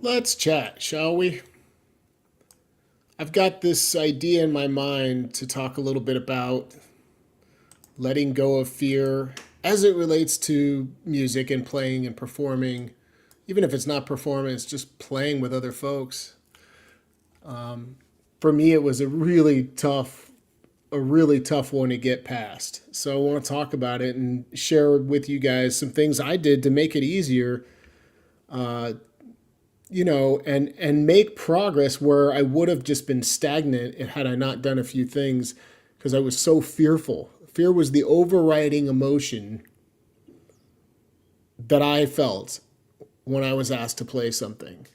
Let's chat, shall we? I've got this idea in my mind to talk a little bit about letting go of fear as it relates to music and playing and performing. Even if it's not performing, it's just playing with other folks. For me, it was a really tough one to get past. So I want to talk about it and share with you guys some things I did to make it easier, and make progress where I would have just been stagnant had I not done a few things because I was so fearful. Fear was the overriding emotion that I felt when I was asked to play something.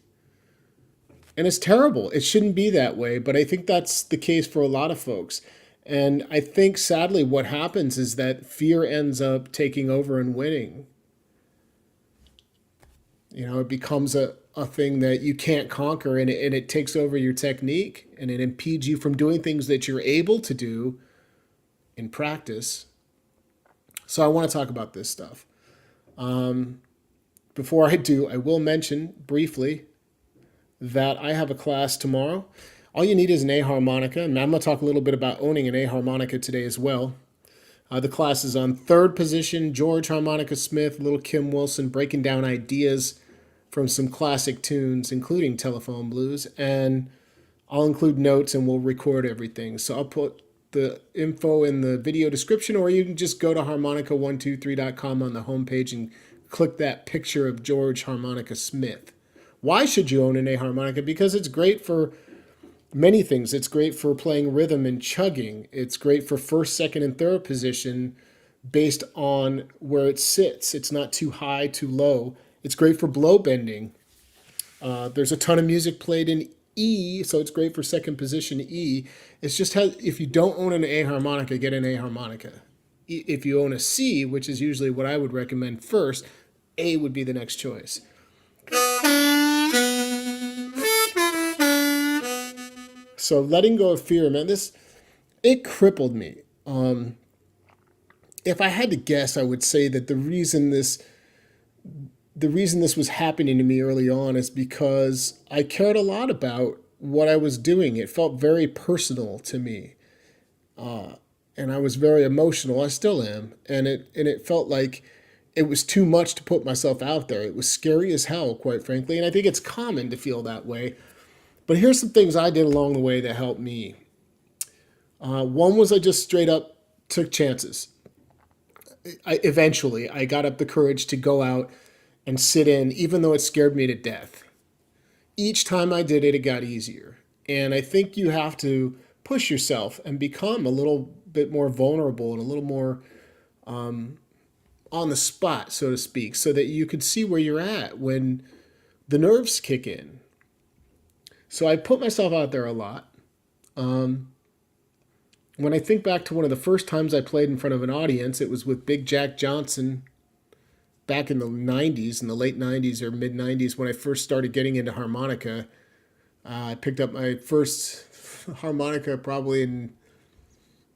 And it's terrible. It shouldn't be that way, but I think that's the case for a lot of folks. And I think sadly what happens is that fear ends up taking over and winning. It becomes a thing that you can't conquer, and it takes over your technique, and it impedes you from doing things that you're able to do in practice. So I want to talk about this stuff. Before I do, I will mention briefly that I have a class tomorrow. All you need is an A harmonica, and I'm going to talk a little bit about owning an A harmonica today as well. The class is on third position, George Harmonica Smith, Little Kim Wilson, breaking down ideas from some classic tunes, including Telephone Blues, and I'll include notes and we'll record everything. So I'll put the info in the video description, or you can just go to harmonica123.com on the homepage and click that picture of George Harmonica Smith. Why should you own an A harmonica? Because it's great for many things. It's great for playing rhythm and chugging. It's great for first, second, and third position based on where it sits. It's not too high, too low. It's great for blow bending. There's a ton of music played in E, so it's great for second position E. It's just if you don't own an A harmonica, get an A harmonica. If you own a C, which is usually what I would recommend first, A would be the next choice. So letting go of fear, man, it crippled me. If I had to guess, I would say that the reason this was happening to me early on is because I cared a lot about what I was doing. It felt very personal to me, and I was very emotional. I still am, and it felt like it was too much to put myself out there. It was scary as hell, quite frankly, and I think it's common to feel that way. But here's some things I did along the way that helped me. One was I just straight up took chances. Eventually, I got up the courage to go out and sit in, even though it scared me to death. Each time I did it, it got easier. And I think you have to push yourself and become a little bit more vulnerable and a little more on the spot, so to speak, so that you can see where you're at when the nerves kick in. So I put myself out there a lot. When I think back to one of the first times I played in front of an audience, it was with Big Jack Johnson back in the 90s, in the late 90s or mid 90s, when I first started getting into harmonica. I picked up my first harmonica probably in,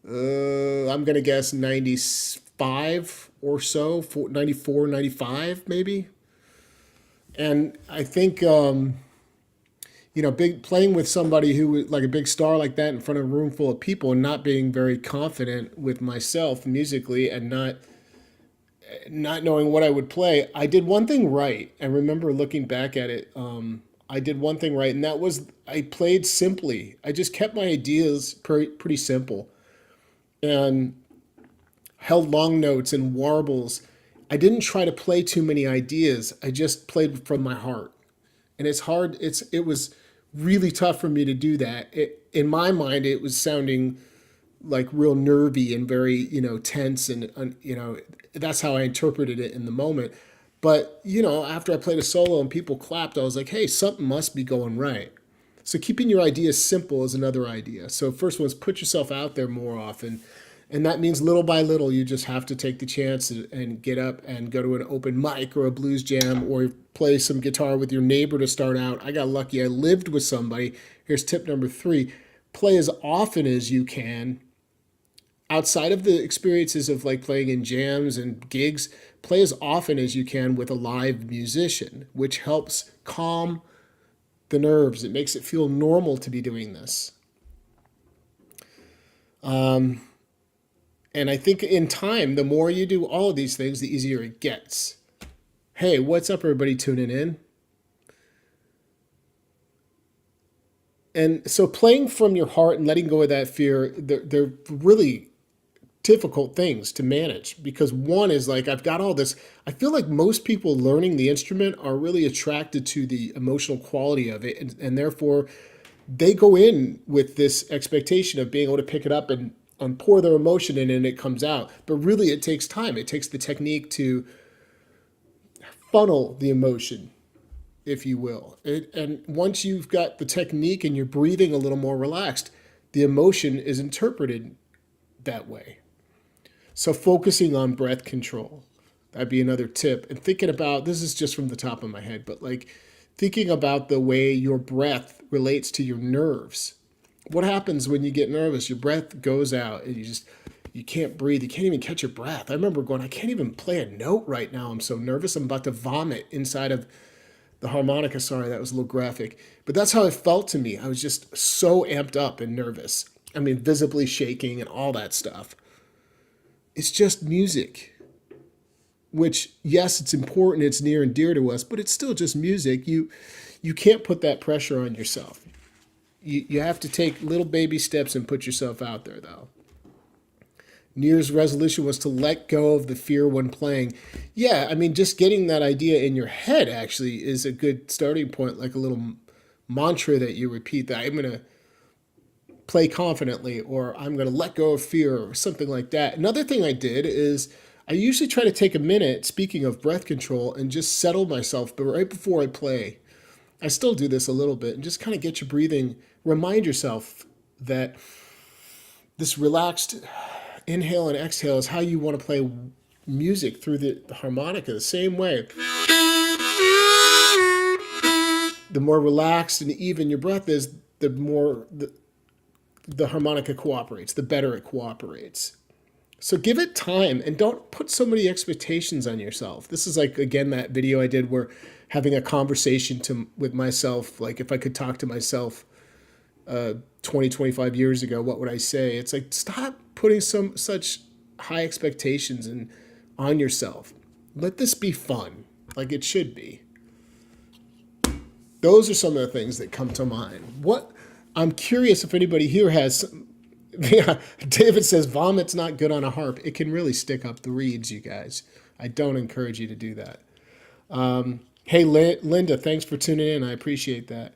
I'm going to guess 95 or so, 94, 95 maybe. And I think, big playing with somebody who like a big star like that in front of a room full of people and not being very confident with myself musically and not knowing what I would play, I did one thing right. I remember looking back at it. I did one thing right, and that was I played simply. I just kept my ideas pretty simple and held long notes and warbles. I didn't try to play too many ideas. I just played from my heart. And it's hard. It was really tough for me to do that. In my mind, it was sounding like real nervy and very tense, and that's how I interpreted it in the moment. But after I played a solo and people clapped, I was like, hey, something must be going right. So keeping your ideas simple is another idea. So first one is put yourself out there more often. And that means little by little, you just have to take the chance and get up and go to an open mic or a blues jam or play some guitar with your neighbor to start out. I got lucky. I lived with somebody. Here's tip number 3. Play as often as you can. Outside of the experiences of like playing in jams and gigs, play as often as you can with a live musician, which helps calm the nerves. It makes it feel normal to be doing this. And I think in time, the more you do all of these things, the easier it gets. Hey, what's up, everybody tuning in? And so playing from your heart and letting go of that fear, they're really difficult things to manage because one is like, I've got all this. I feel like most people learning the instrument are really attracted to the emotional quality of it. And therefore, they go in with this expectation of being able to pick it up and pour their emotion in and it comes out. But really, it takes time. It takes the technique to funnel the emotion, if you will. And once you've got the technique and you're breathing a little more relaxed, the emotion is interpreted that way. So focusing on breath control, that'd be another tip. And thinking about, this is just from the top of my head, but like thinking about the way your breath relates to your nerves. What happens when you get nervous? Your breath goes out and you can't breathe. You can't even catch your breath. I remember going, I can't even play a note right now. I'm so nervous. I'm about to vomit inside of the harmonica. Sorry, that was a little graphic. But that's how it felt to me. I was just so amped up and nervous. I mean, visibly shaking and all that stuff. It's just music, which, yes, it's important. It's near and dear to us, but it's still just music. You can't put that pressure on yourself. You have to take little baby steps and put yourself out there, though. New Year's resolution was to let go of the fear when playing. Yeah, I mean, just getting that idea in your head actually is a good starting point, like a little mantra that you repeat that I'm going to play confidently or I'm going to let go of fear or something like that. Another thing I did is I usually try to take a minute, speaking of breath control, and just settle myself. But right before I play, I still do this a little bit and just kind of get your breathing. Remind yourself that this relaxed inhale and exhale is how you want to play music through the harmonica the same way. The more relaxed and even your breath is, the more the harmonica cooperates, the better it cooperates. So give it time and don't put so many expectations on yourself. This is like, again, that video I did where having a conversation with myself, like if I could talk to myself 20, 25 years ago, what would I say? It's like, stop putting such high expectations on yourself. Let this be fun, like it should be. Those are some of the things that come to mind. I'm curious if anybody here has. Yeah, David says vomit's not good on a harp. It can really stick up the reeds, you guys. I don't encourage you to do that. Hey, Linda, thanks for tuning in. I appreciate that.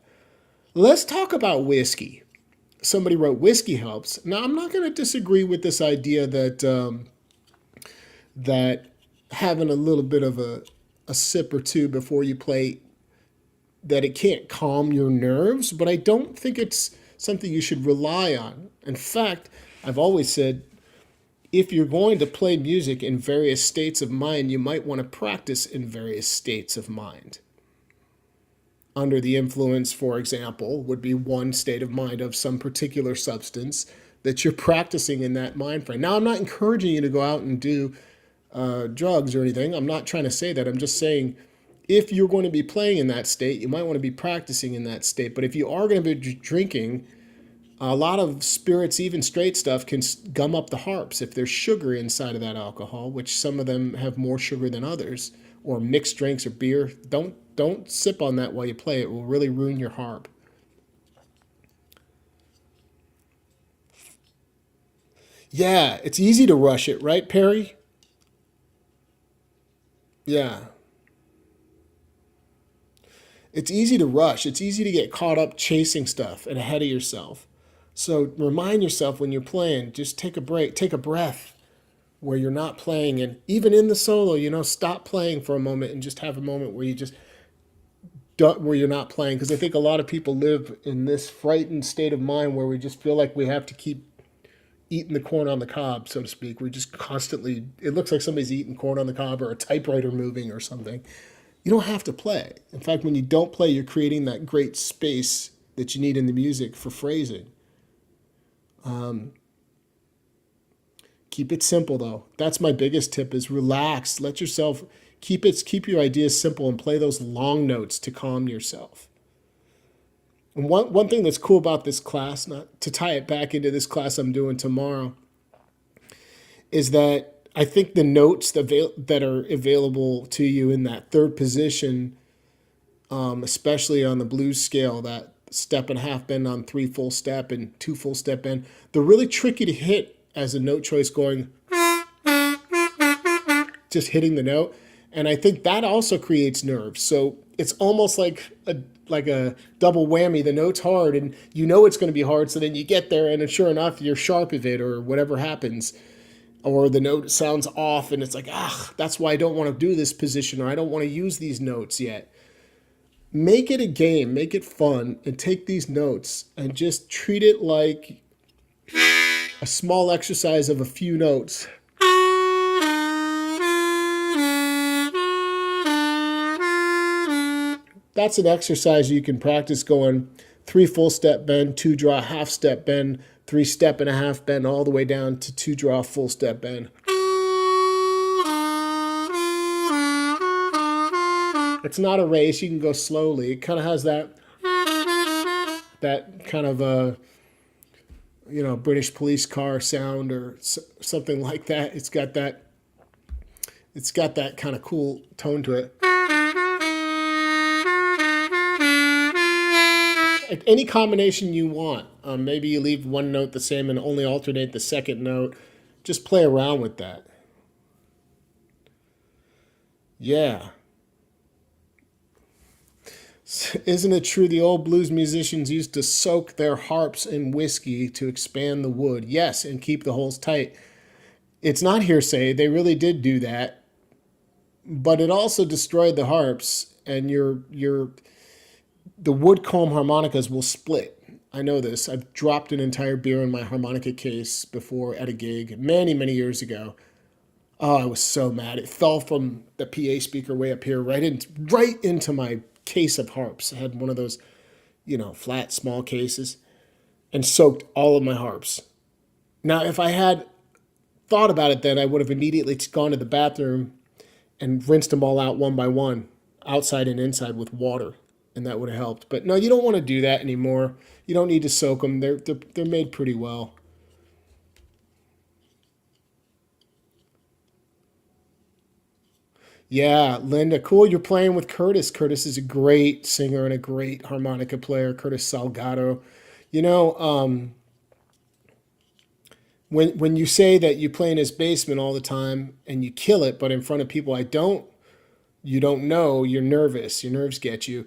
Let's talk about whiskey. Somebody wrote whiskey helps. Now, I'm not going to disagree with this idea that that having a little bit of a sip or two before you play, that it can't calm your nerves, but I don't think it's something you should rely on. In fact, I've always said, if you're going to play music in various states of mind, you might want to practice in various states of mind. Under the influence, for example, would be one state of mind of some particular substance that you're practicing in that mind frame. Now, I'm not encouraging you to go out and do drugs or anything. I'm not trying to say that. I'm just saying, if you're going to be playing in that state, you might want to be practicing in that state. But if you are going to be drinking, a lot of spirits, even straight stuff, can gum up the harps if there's sugar inside of that alcohol, which some of them have more sugar than others, or mixed drinks or beer. Don't sip on that while you play. It will really ruin your harp. Yeah, it's easy to rush it, right, Perry? Yeah. It's easy to rush. It's easy to get caught up chasing stuff and ahead of yourself. So remind yourself when you're playing, just take a break, take a breath where you're not playing. And even in the solo, stop playing for a moment and just have a moment where where you're not playing. Because I think a lot of people live in this frightened state of mind where we just feel like we have to keep eating the corn on the cob, so to speak. We're just constantly, it looks like somebody's eating corn on the cob or a typewriter moving or something. You don't have to play. In fact, when you don't play, you're creating that great space that you need in the music for phrasing. Keep it simple, though. That's my biggest tip: is relax. Let yourself keep your ideas simple and play those long notes to calm yourself. And one thing that's cool about this class, not to tie it back into this class I'm doing tomorrow, is that I think the notes that are available to you in that third position, especially on the blues scale, that step and a half bend on 3 full step and 2 full step bend, they're really tricky to hit as a note choice going, just hitting the note. And I think that also creates nerves. So it's almost like a double whammy. The note's hard and you know it's going to be hard. So then you get there and sure enough, you're sharp of it or whatever happens. Or the note sounds off and it's like, that's why I don't want to do this position or I don't want to use these notes yet. Make it a game, make it fun, and take these notes and just treat it like a small exercise of a few notes. That's an exercise you can practice going 3 full step bend, 2 draw half step bend, 3 step and a half bend, all the way down to 2 draw full step bend. It's not a race. You can go slowly. It kind of has that kind of British police car sound or something like that. It's got that kind of cool tone to it. Any combination you want. Maybe you leave one note the same and only alternate the second note. Just play around with that. Yeah. Isn't it true the old blues musicians used to soak their harps in whiskey to expand the wood? Yes, and keep the holes tight. It's not hearsay. They really did do that. But it also destroyed the harps, and the wood comb harmonicas will split. I know this. I've dropped an entire beer in my harmonica case before at a gig many, many years ago. Oh, I was so mad. It fell from the PA speaker way up here right into my case of harps. I had one of those, flat, small cases and soaked all of my harps. Now, if I had thought about it then, I would have immediately gone to the bathroom and rinsed them all out one by one, outside and inside with water, and that would have helped. But no, you don't want to do that anymore. You don't need to soak them. They're made pretty well. Yeah, Linda, cool. You're playing with Curtis. Curtis is a great singer and a great harmonica player. Curtis Salgado. You know, when you say that you play in his basement all the time and you kill it, but in front of people you don't know, you're nervous. Your nerves get you.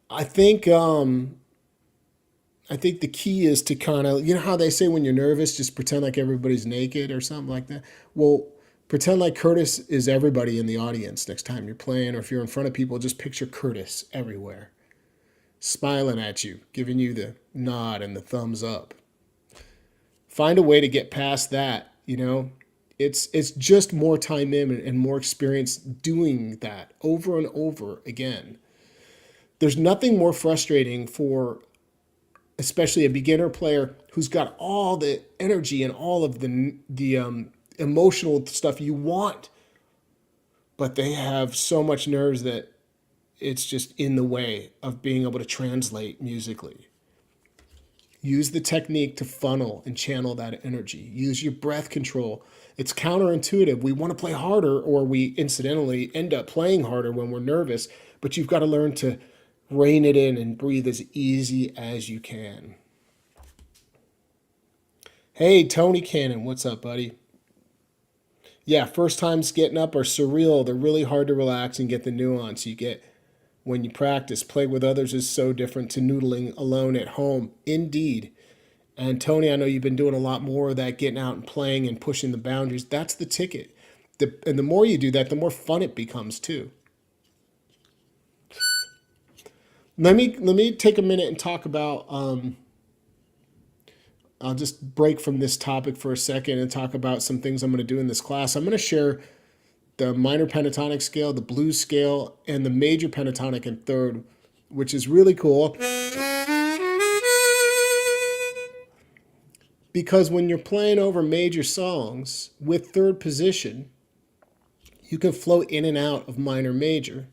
I think I think the key is to kind of, how they say when you're nervous, just pretend like everybody's naked or something like that. Well, pretend like Curtis is everybody in the audience next time you're playing, or if you're in front of people, just picture Curtis everywhere, smiling at you, giving you the nod and the thumbs up. Find a way to get past that. It's just more time in and more experience doing that over and over again. There's nothing more frustrating for especially a beginner player who's got all the energy and all of the emotional stuff you want, but they have so much nerves that it's just in the way of being able to translate musically. Use the technique to funnel and channel that energy. Use your breath control. It's counterintuitive. We want to play harder, or we incidentally end up playing harder when we're nervous, but you've got to learn to rein it in and breathe as easy as you can. Hey, Tony Cannon, what's up, buddy? Yeah, first times getting up are surreal. They're really hard to relax and get the nuance you get when you practice. Play with others is so different to noodling alone at home. Indeed. And Tony, I know you've been doing a lot more of that, getting out and playing and pushing the boundaries. That's the ticket. And the more you do that, the more fun it becomes too. Let me take a minute and talk about. I'll just break from this topic for a second and talk about some things I'm going to do in this class. I'm going to share the minor pentatonic scale, the blues scale, and the major pentatonic in third, which is really cool. Because when you're playing over major songs with third position, you can float in and out of minor major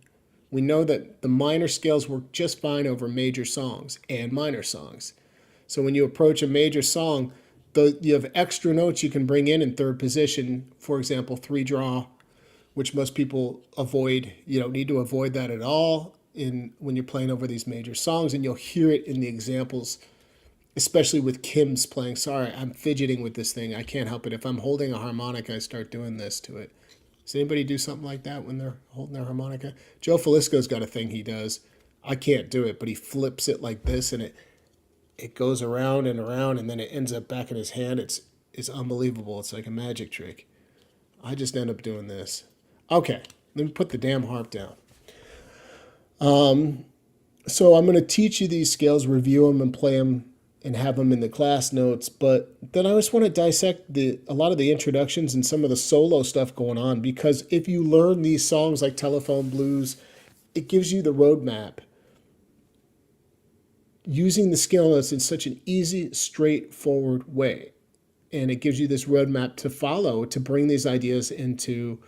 We know that the minor scales work just fine over major songs and minor songs. So when you approach a major song, you have extra notes you can bring in third position. For example, three draw, which most people avoid. You don't need to avoid that at all when you're playing over these major songs, and you'll hear it in the examples, especially with Kim's playing. Sorry, I'm fidgeting with this thing. I can't help it. If I'm holding a harmonica, I start doing this to it. Does anybody do something like that when they're holding their harmonica? Joe Falisco's got a thing he does. I can't do it, but he flips it like this, and it goes around, and then it ends up back in his hand. It's unbelievable. It's like a magic trick. I just end up doing this. Okay, let me put the damn harp down. So I'm going to teach you these scales, review them, and play them, and have them in the class notes. But then I just want to dissect a lot of the introductions and some of the solo stuff going on, because if you learn these songs like Telephone Blues, it gives you the roadmap. Using the scale notes in such an easy, straightforward way. And it gives you this roadmap to follow to bring these ideas into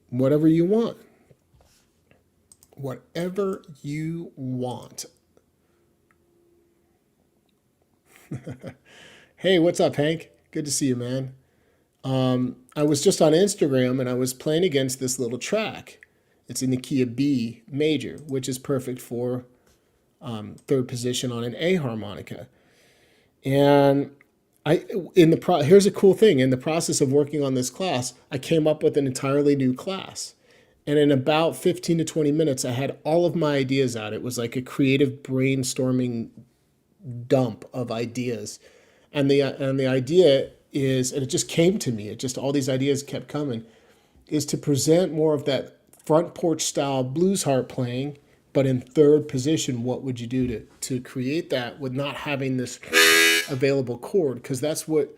whatever you want. Whatever you want. Hey, what's up, Hank? Good to see you, man. I was just on Instagram and I was playing against this little track. It's in the key of B major, which is perfect for third position on an A harmonica. And here's a cool thing. In the process of working on this class, I came up with an entirely new class. And in about 15 to 20 minutes, I had all of my ideas out. It was like a creative brainstorming dump of ideas. And the idea is, and it just came to me, all these ideas kept coming, is to present more of that front porch style blues harp playing, but in third position. What would you do to create that with not having this available chord? Because that's what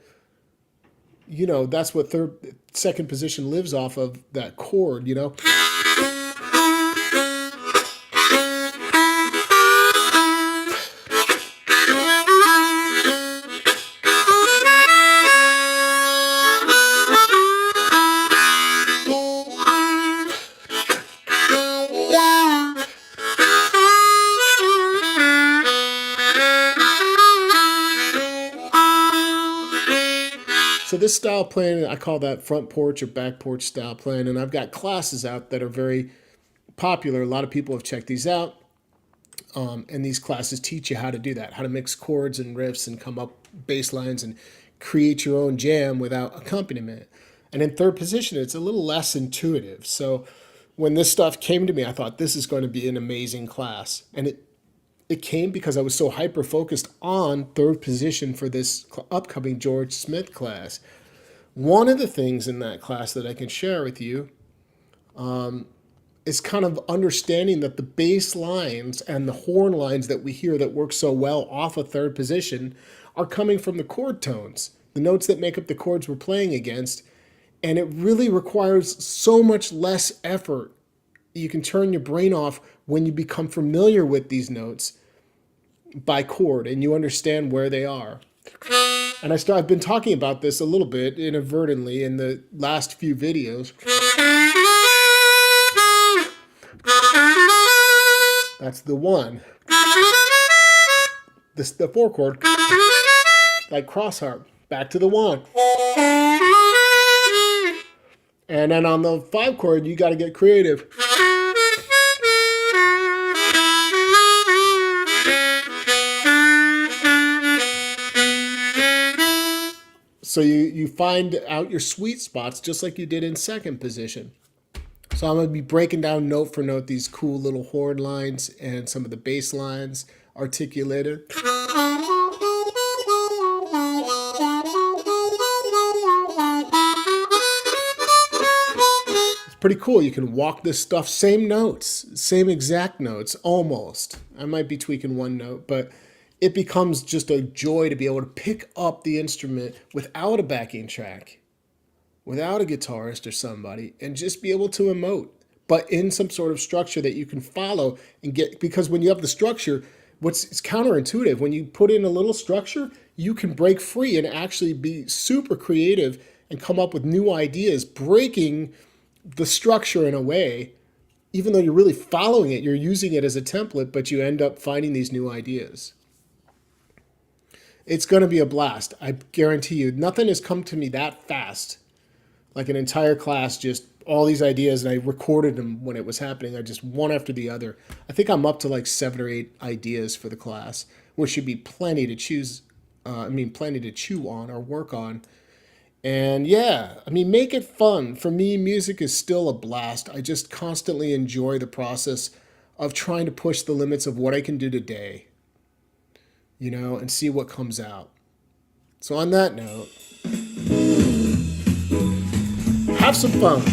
second position lives off of, that chord, So this style playing, I call that front porch or back porch style playing, and I've got classes out that are very popular. A lot of people have checked these out, and these classes teach you how to do that, how to mix chords and riffs and come up bass lines and create your own jam without accompaniment. And in third position, it's a little less intuitive. So when this stuff came to me, I thought this is going to be an amazing class. And it came because I was so hyper-focused on third position for this upcoming George Smith class. One of the things in that class that I can share with you is kind of understanding that the bass lines and the horn lines that we hear that work so well off of third position are coming from the chord tones, the notes that make up the chords we're playing against. And it really requires so much less effort. You can turn your brain off when you become familiar with these notes by chord and you understand where they are. And I've been talking about this a little bit inadvertently in the last few videos. That's the one. The 4 chord, like cross harp. Back to the 1. And then on the 5 chord, you got to get creative. So you find out your sweet spots just like you did in second position. So I'm going to be breaking down note for note these cool little horn lines and some of the bass lines articulated. It's pretty cool. You can walk this stuff, same notes, same exact notes, almost. I might be tweaking one note, but it becomes just a joy to be able to pick up the instrument without a backing track, without a guitarist or somebody, and just be able to emote, but in some sort of structure that you can follow and get, because when you have the structure, it's counterintuitive. When you put in a little structure, you can break free and actually be super creative and come up with new ideas, breaking the structure in a way even though you're really following it, you're using it as a template, but you end up finding these new ideas. It's going to be a blast. I guarantee you. Nothing has come to me that fast. Like an entire class, just all these ideas, and I recorded them when it was happening. I just one after the other. I think I'm up to like 7 or 8 ideas for the class, which should be plenty to choose. Plenty to chew on or work on. And yeah, make it fun. For me, music is still a blast. I just constantly enjoy the process of trying to push the limits of what I can do today, and see what comes out. So on that note, have some fun.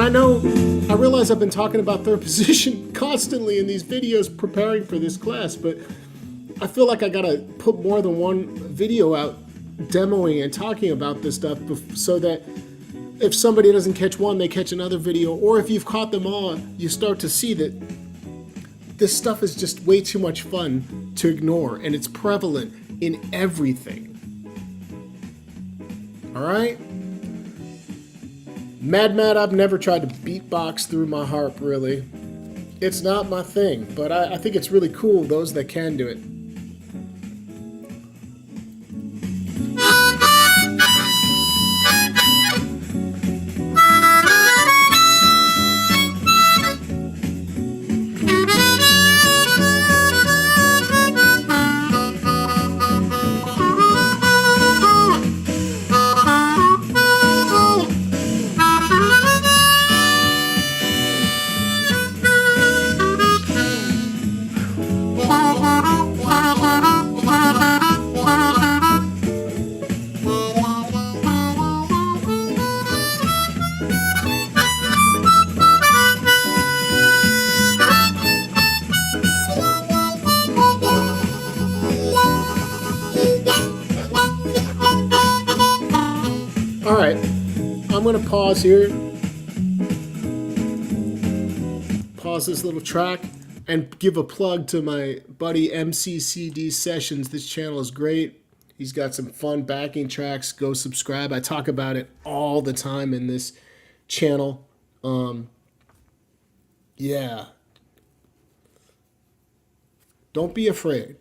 And I realize I've been talking about third position constantly in these videos preparing for this class, but I feel like I gotta put more than one video out demoing and talking about this stuff so that if somebody doesn't catch one, they catch another video, or if you've caught them all, you start to see that this stuff is just way too much fun to ignore, and it's prevalent in everything. All right? Mad, I've never tried to beatbox through my harp, really. It's not my thing, but I think it's really cool, those that can do it. All right, I'm going to pause here. Pause this little track and give a plug to my buddy MCCD Sessions. This channel is great. He's got some fun backing tracks. Go subscribe. I talk about it all the time in this channel. Yeah. Don't be afraid.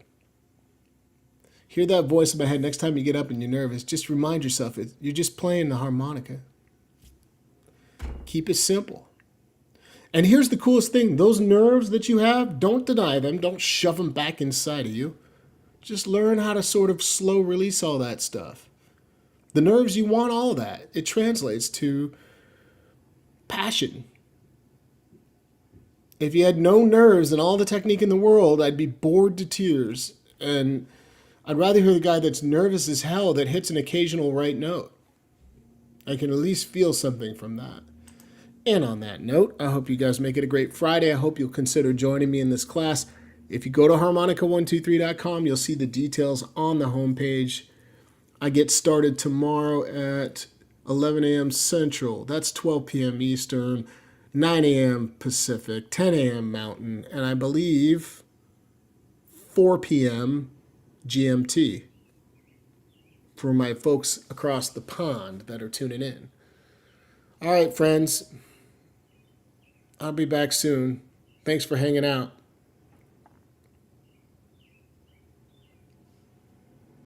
Hear that voice in my head next time you get up and you're nervous. Just remind yourself you're just playing the harmonica. Keep it simple. And here's the coolest thing. Those nerves that you have, don't deny them. Don't shove them back inside of you. Just learn how to sort of slow release all that stuff. The nerves, you want all that. It translates to passion. If you had no nerves and all the technique in the world, I'd be bored to tears. And I'd rather hear the guy that's nervous as hell that hits an occasional right note. I can at least feel something from that. And on that note, I hope you guys make it a great Friday. I hope you'll consider joining me in this class. If you go to harmonica123.com, you'll see the details on the homepage. I get started tomorrow at 11 a.m. Central. That's 12 p.m. Eastern, 9 a.m. Pacific, 10 a.m. Mountain, and I believe 4 p.m. GMT for my folks across the pond that are tuning in. All right, friends. I'll be back soon. Thanks for hanging out.